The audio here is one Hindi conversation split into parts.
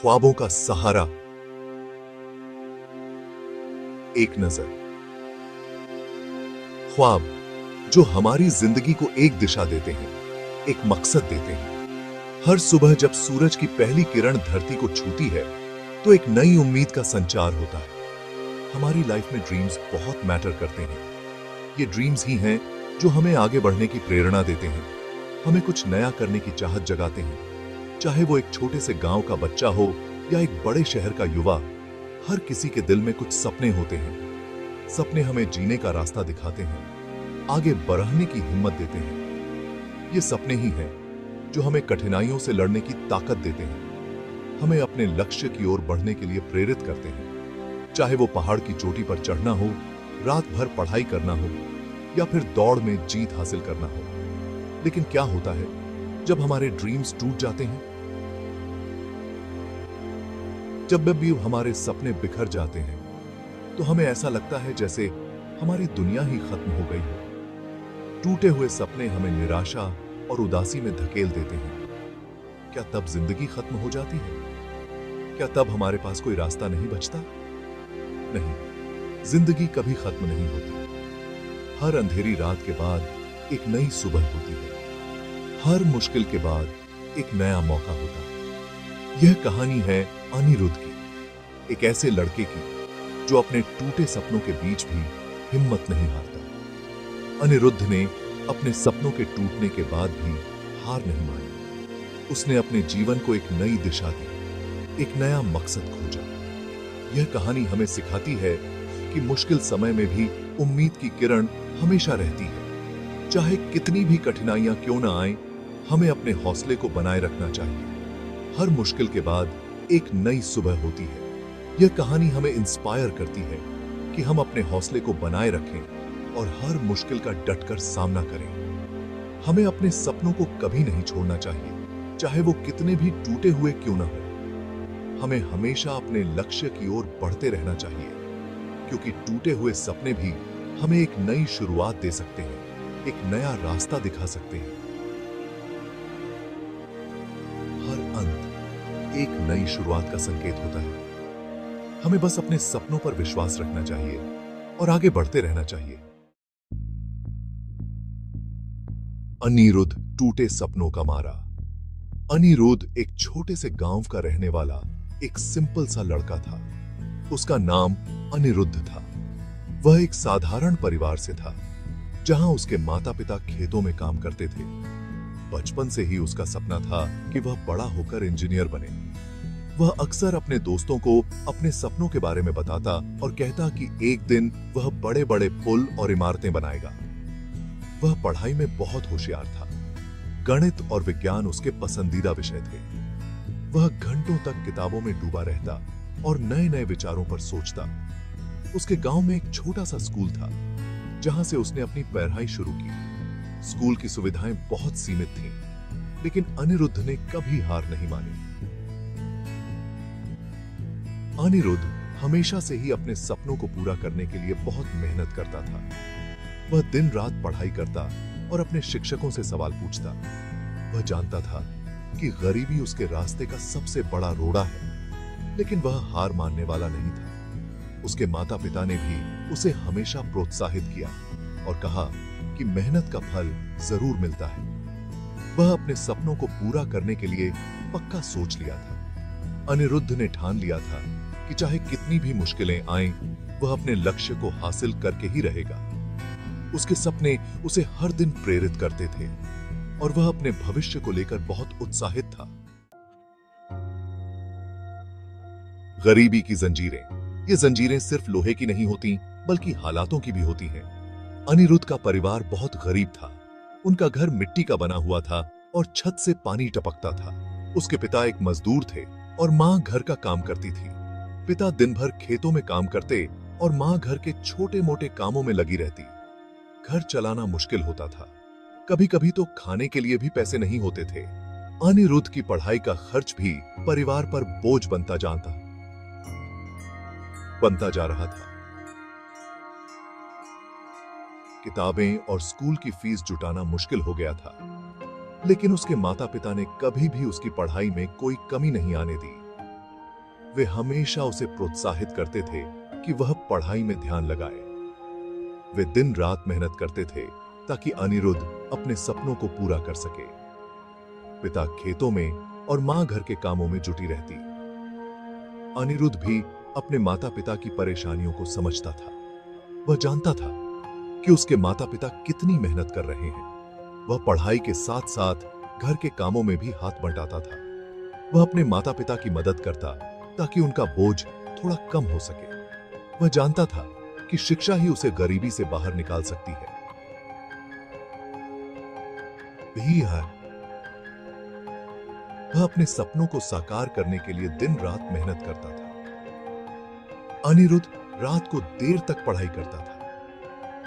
ख्वाबों का सहारा। एक नजर। ख्वाब जो हमारी जिंदगी को एक दिशा देते हैं, एक मकसद देते हैं। हर सुबह जब सूरज की पहली किरण धरती को छूती है तो एक नई उम्मीद का संचार होता है। हमारी लाइफ में ड्रीम्स बहुत मैटर करते हैं। ये ड्रीम्स ही हैं जो हमें आगे बढ़ने की प्रेरणा देते हैं, हमें कुछ नया करने की चाहत जगाते हैं। चाहे वो एक छोटे से गांव का बच्चा हो या एक बड़े शहर का युवा, हर किसी के दिल में कुछ सपने होते हैं। सपने हमें जीने का रास्ता दिखाते हैं, आगे बढ़ने की हिम्मत देते हैं। ये सपने ही हैं जो हमें कठिनाइयों से लड़ने की ताकत देते हैं, हमें अपने लक्ष्य की ओर बढ़ने के लिए प्रेरित करते हैं। चाहे वो पहाड़ की चोटी पर चढ़ना हो, रात भर पढ़ाई करना हो या फिर दौड़ में जीत हासिल करना हो। लेकिन क्या होता है जब हमारे ड्रीम्स टूट जाते हैं? जब भी हमारे सपने बिखर जाते हैं तो हमें ऐसा लगता है जैसे हमारी दुनिया ही खत्म हो गई हो। टूटे हुए सपने हमें निराशा और उदासी में धकेल देते हैं। क्या तब जिंदगी खत्म हो जाती है? क्या तब हमारे पास कोई रास्ता नहीं बचता? नहीं, जिंदगी कभी खत्म नहीं होती। हर अंधेरी रात के बाद एक नई सुबह होती है। हर मुश्किल के बाद एक नया मौका होता है। यह कहानी है अनिरुद्ध की, एक ऐसे लड़के की जो अपने टूटे सपनों के बीच भी हिम्मत नहीं हारता। अनिरुद्ध ने अपने सपनों के टूटने के बाद भी हार नहीं मानी। उसने अपने जीवन को एक नई दिशा दी, एक नया मकसद खोजा। यह कहानी हमें सिखाती है कि मुश्किल समय में भी उम्मीद की किरण हमेशा रहती है। चाहे कितनी भी कठिनाइयां क्यों ना आए, हमें अपने हौसले को बनाए रखना चाहिए। हर मुश्किल के बाद एक नई सुबह होती है। यह कहानी हमें इंस्पायर करती है कि हम अपने हौसले को बनाए रखें और हर मुश्किल का डटकर सामना करें। हमें अपने सपनों को कभी नहीं छोड़ना चाहिए, चाहे वो कितने भी टूटे हुए क्यों ना हो। हमें हमेशा अपने लक्ष्य की ओर बढ़ते रहना चाहिए, क्योंकि टूटे हुए सपने भी हमें एक नई शुरुआत दे सकते हैं, एक नया रास्ता दिखा सकते हैं। हर अंत एक नई शुरुआत का संकेत होता है। हमें बस अपने सपनों पर विश्वास रखना चाहिए और आगे बढ़ते रहना चाहिए। अनिरुद्ध, टूटे सपनों का मारा। अनिरुद्ध एक छोटे से गांव का रहने वाला एक सिंपल सा लड़का था। उसका नाम अनिरुद्ध था। वह एक साधारण परिवार से था, जहां उसके माता पिता खेतों में काम करते थे। बचपन से ही उसका सपना था कि वह बड़ा होकर इंजीनियर बने। वह अक्सर अपने दोस्तों को अपने सपनों के बारे में बताता और कहता कि एक दिन वह बड़े बड़े पुल और इमारतें बनाएगा। वह पढ़ाई में बहुत होशियार था। गणित और विज्ञान उसके पसंदीदा विषय थे। वह घंटों तक किताबों में डूबा रहता और नए नए विचारों पर सोचता। उसके गांव में एक छोटा सा स्कूल था, जहां से उसने अपनी पढ़ाई शुरू की। स्कूल की सुविधाएं बहुत सीमित थीं, लेकिन अनिरुद्ध ने कभी हार नहीं मानी। अनिरुद्ध हमेशा से ही अपने सपनों को पूरा करने के लिए बहुत मेहनत करता था। वह दिन रात पढ़ाई करता और अपने शिक्षकों से सवाल पूछता। वह जानता था कि गरीबी उसके रास्ते का सबसे बड़ा रोड़ा है, लेकिन वह हार मानने वाला नहीं था। उसके माता पिता ने भी उसे हमेशा प्रोत्साहित किया और कहा कि मेहनत का फल जरूर मिलता है। वह अपने सपनों को पूरा करने के लिए पक्का सोच लिया था। अनिरुद्ध ने ठान लिया था कि चाहे कितनी भी मुश्किलें आएं, वह अपने लक्ष्य को हासिल करके ही रहेगा। उसके सपने उसे हर दिन प्रेरित करते थे और वह अपने भविष्य को लेकर बहुत उत्साहित था। गरीबी की जंजीरें। ये जंजीरें सिर्फ लोहे की नहीं होती, बल्कि हालातों की भी होती हैं। अनिरुद्ध का परिवार बहुत गरीब था। उनका घर मिट्टी का बना हुआ था और छत से पानी टपकता था। उसके पिता एक मजदूर थे और मां घर का काम करती थी। पिता दिन भर खेतों में काम करते और मां घर के छोटे मोटे कामों में लगी रहती। घर चलाना मुश्किल होता था। कभी कभी तो खाने के लिए भी पैसे नहीं होते थे। अनिरुद्ध की पढ़ाई का खर्च भी परिवार पर बोझ बनता जा रहा था। किताबें और स्कूल की फीस जुटाना मुश्किल हो गया था, लेकिन उसके माता पिता ने कभी भी उसकी पढ़ाई में कोई कमी नहीं आने दी। वे हमेशा उसे प्रोत्साहित करते थे कि वह पढ़ाई में ध्यान लगाए। वे दिन रात मेहनत करते थे ताकि अनिरुद्ध अपने सपनों को पूरा कर सके। पिता खेतों में और मां घर के कामों में जुटी रहती। अनिरुद्ध भी अपने माता पिता की परेशानियों को समझता था। वह जानता था कि उसके माता पिता कितनी मेहनत कर रहे हैं। वह पढ़ाई के साथ साथ घर के कामों में भी हाथ बंटाता था। वह अपने माता पिता की मदद करता ताकि उनका बोझ थोड़ा कम हो सके। वह जानता था कि शिक्षा ही उसे गरीबी से बाहर निकाल सकती है। वह अपने सपनों को साकार करने के लिए दिन रात मेहनत करता था। अनिरुद्ध रात को देर तक पढ़ाई करता था।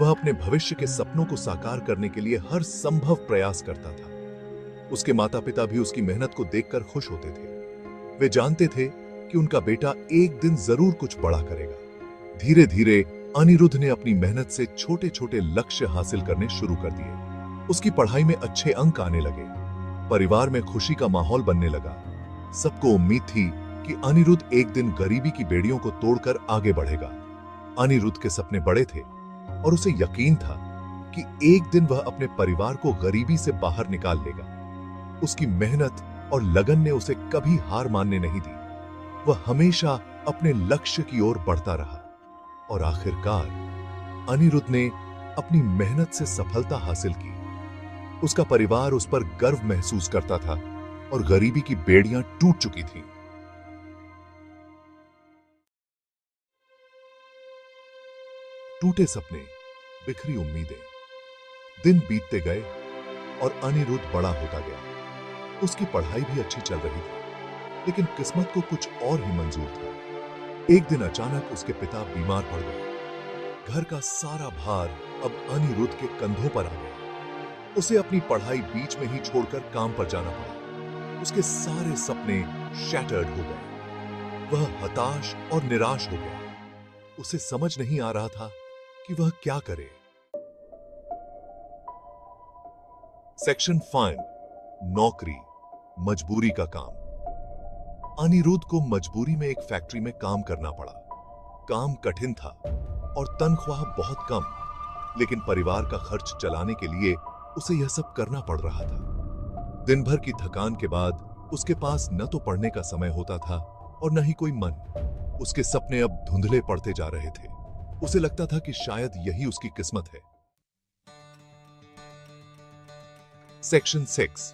वह अपने भविष्य के सपनों को साकार करने के लिए हर संभव प्रयास करता था। उसके माता पिता भी उसकी मेहनत को देखकर खुश होते थे। वे जानते थे कि उनका बेटा एक दिन जरूर कुछ बड़ा करेगा। धीरे धीरे अनिरुद्ध ने अपनी मेहनत से छोटे छोटे लक्ष्य हासिल करने शुरू कर दिए। उसकी पढ़ाई में अच्छे अंक आने लगे। परिवार में खुशी का माहौल बनने लगा। सबको उम्मीद थी कि अनिरुद्ध एक दिन गरीबी की बेड़ियों को तोड़कर आगे बढ़ेगा। अनिरुद्ध के सपने बड़े थे और उसे यकीन था कि एक दिन वह अपने परिवार को गरीबी से बाहर निकाल लेगा। उसकी मेहनत और लगन ने उसे कभी हार मानने नहीं दी। वह हमेशा अपने लक्ष्य की ओर बढ़ता रहा और आखिरकार अनिरुद्ध ने अपनी मेहनत से सफलता हासिल की। उसका परिवार उस पर गर्व महसूस करता था और गरीबी की बेड़ियां टूट चुकी थीं। टूटे सपने, बिखरी उम्मीदें। दिन बीतते गए और अनिरुद्ध बड़ा होता गया। उसकी पढ़ाई भी अच्छी चल रही थी, लेकिन किस्मत को कुछ और ही मंजूर था। एक दिन अचानक उसके पिता बीमार पड़ गए। घर का सारा भार अब अनिरुद्ध के कंधों पर आ गया। उसे अपनी पढ़ाई बीच में ही छोड़कर काम पर जाना पड़ा। उसके सारे सपने शैटर्ड हो गए। वह हताश और निराश हो गया। उसे समझ नहीं आ रहा था कि वह क्या करे। सेक्शन 5, नौकरी, मजबूरी का काम। अनिरुद्ध को मजबूरी में एक फैक्ट्री में काम करना पड़ा। काम कठिन था और तनख्वाह बहुत कम, लेकिन परिवार का खर्च चलाने के लिए उसे यह सब करना पड़ रहा था। दिन भर की थकान के बाद उसके पास न तो पढ़ने का समय होता था और न ही कोई मन। उसके सपने अब धुंधले पड़ते जा रहे थे। उसे लगता था कि शायद यही उसकी किस्मत है। सेक्शन 6,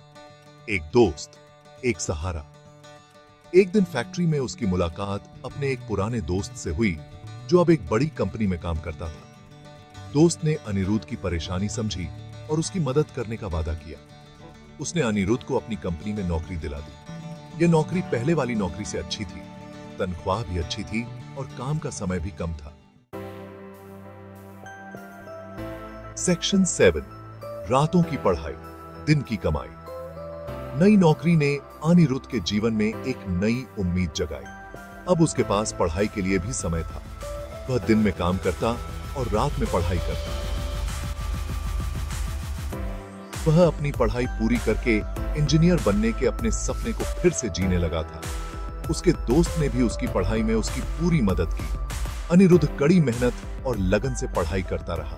एक दोस्त, एक सहारा। एक दिन फैक्ट्री में उसकी मुलाकात अपने एक पुराने दोस्त से हुई जो अब एक बड़ी कंपनी में काम करता था। दोस्त ने अनिरुद्ध की परेशानी समझी और उसकी मदद करने का वादा किया। उसने अनिरुद्ध को अपनी कंपनी में नौकरी दिला दी। यह नौकरी पहले वाली नौकरी से अच्छी थी। तनख्वाह भी अच्छी थी और काम का समय भी कम था। सेक्शन 7, रातों की पढ़ाई, दिन की कमाई। नई नौकरी ने अनिरुद्ध के जीवन में एक नई उम्मीद जगाई। अब उसके पास पढ़ाई के लिए भी समय था। वह दिन में काम करता और रात में पढ़ाई करता। वह अपनी पढ़ाई पूरी करके इंजीनियर बनने के अपने सपने को फिर से जीने लगा था। उसके दोस्त ने भी उसकी पढ़ाई में उसकी पूरी मदद की। अनिरुद्ध कड़ी मेहनत और लगन से पढ़ाई करता रहा।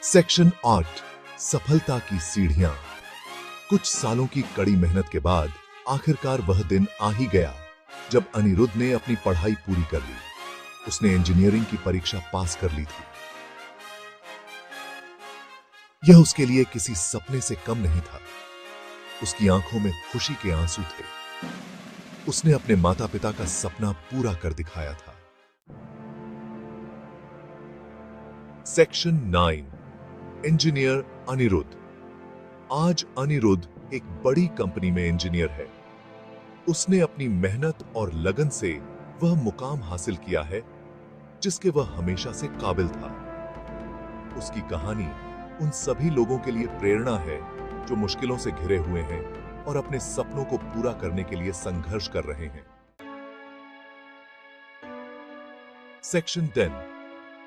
सेक्शन 8, सफलता की सीढ़ियां। कुछ सालों की कड़ी मेहनत के बाद आखिरकार वह दिन आ ही गया जब अनिरुद्ध ने अपनी पढ़ाई पूरी कर ली। उसने इंजीनियरिंग की परीक्षा पास कर ली थी। यह उसके लिए किसी सपने से कम नहीं था। उसकी आंखों में खुशी के आंसू थे। उसने अपने माता पिता का सपना पूरा कर दिखाया था। Section 9, engineer Aniruddh. आज अनिरुद्ध एक बड़ी कंपनी में इंजीनियर है। उसने अपनी मेहनत और लगन से वह मुकाम हासिल किया है जिसके वह हमेशा से काबिल था। उसकी कहानी उन सभी लोगों के लिए प्रेरणा है जो मुश्किलों से घिरे हुए हैं और अपने सपनों को पूरा करने के लिए संघर्ष कर रहे हैं। सेक्शन 10,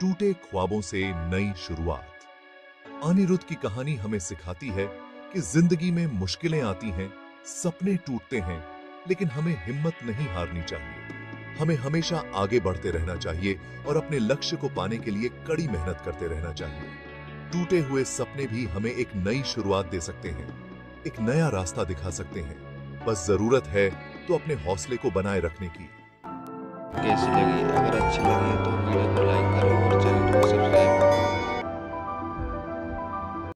टूटे ख्वाबों से नई शुरुआत। अनिरुद्ध की कहानी हमें सिखाती है कि जिंदगी में मुश्किलें आती हैं, सपने टूटते हैं, लेकिन हमें हिम्मत नहीं हारनी चाहिए। हमें हमेशा आगे बढ़ते रहना चाहिए और अपने लक्ष्य को पाने के लिए कड़ी मेहनत करते रहना चाहिए। टूटे हुए सपने भी हमें एक नई शुरुआत दे सकते हैं, एक नया रास्ता दिखा सकते हैं। बस जरूरत है तो अपने हौसले को बनाए रखने की। कैसी लगी? अगर अच्छी लगी तो वीडियो को लाइक करो।